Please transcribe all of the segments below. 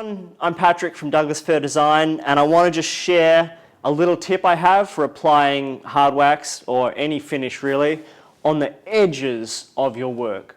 I'm Patrick from Douglas Fir Design, and I want to just share a little tip I have for applying hard wax or any finish really on the edges of your work.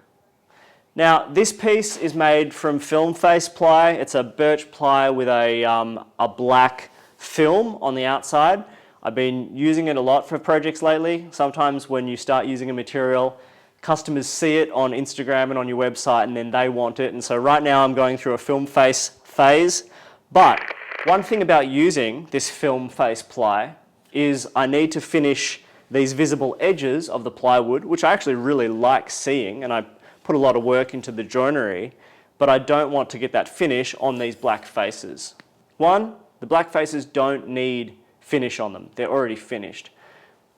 Now this piece is made from film face ply. It's a birch ply with a black film on the outside. I've been using it a lot for projects lately. Sometimes when you start using a material, customers see it on Instagram and on your website and then they want it. And so right now I'm going through a film face phase. But one thing about using this film face ply is I need to finish these visible edges of the plywood, which I actually really like seeing, and I put a lot of work into the joinery, but I don't want to get that finish on these black faces. One, the black faces don't need finish on them. They're already finished.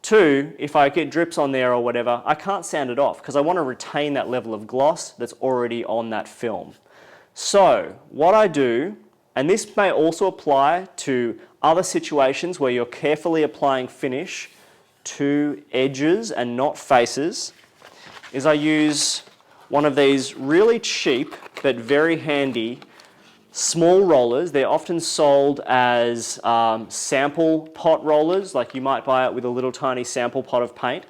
Two, if I get drips on there or whatever, I can't sand it off because I want to retain that level of gloss that's already on that film. So what I do, and this may also apply to other situations where you're carefully applying finish to edges and not faces, is I use one of these really cheap but very handy small rollers. They're often sold as sample pot rollers, like you might buy it with a little tiny sample pot of paint.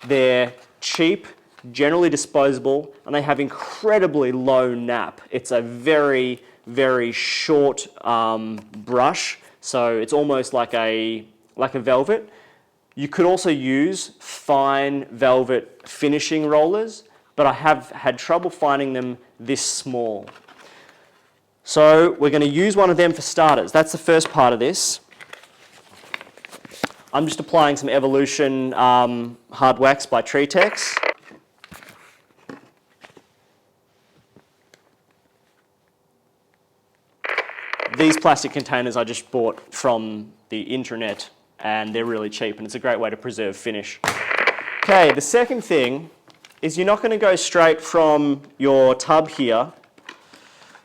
They're cheap, generally disposable, and they have incredibly low nap. It's a very, very short brush, so it's almost like a velvet. You could also use fine velvet finishing rollers, but I have had trouble finding them this small. So we're going to use one of them for starters. That's the first part of this. I'm just applying some Evolution hard wax by Treatex. These plastic containers I just bought from the internet, and they're really cheap, and it's a great way to preserve finish. Okay, the second thing is you're not going to go straight from your tub here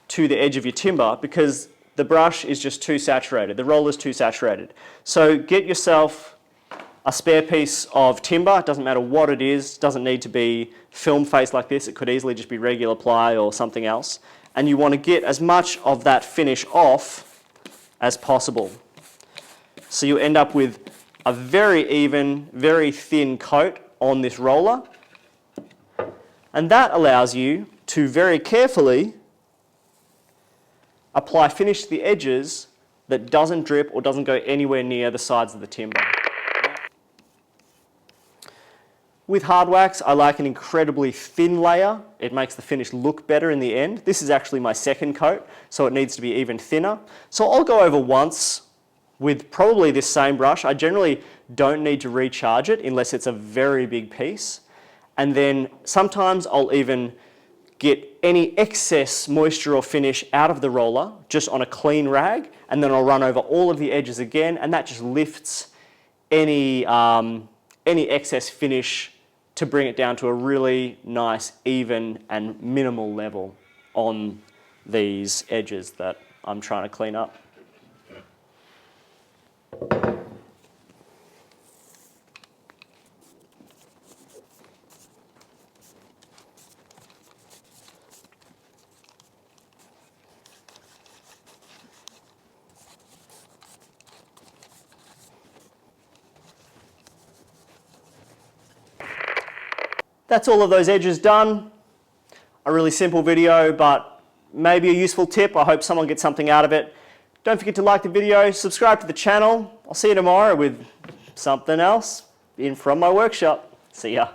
to the edge of your timber because the brush is just too saturated, the roller is too saturated. So get yourself a spare piece of timber, it doesn't matter what it is, doesn't need to be film face like this, it could easily just be regular ply or something else, and you want to get as much of that finish off as possible. So you end up with a very even, very thin coat on this roller, and that allows you to very carefully apply finish to the edges that doesn't drip or doesn't go anywhere near the sides of the timber. With hard wax, I like an incredibly thin layer. It makes the finish look better in the end. This is actually my second coat, so it needs to be even thinner. So I'll go over once with probably this same brush. I generally don't need to recharge it unless it's a very big piece. And then sometimes I'll even get any excess moisture or finish out of the roller just on a clean rag, and then I'll run over all of the edges again, and that just lifts any excess finish to bring it down to a really nice, even and minimal level on these edges that I'm trying to clean up. That's all of those edges done. A really simple video, but maybe a useful tip. I hope someone gets something out of it. Don't forget to like the video, subscribe to the channel. I'll see you tomorrow with something else from my workshop. See ya.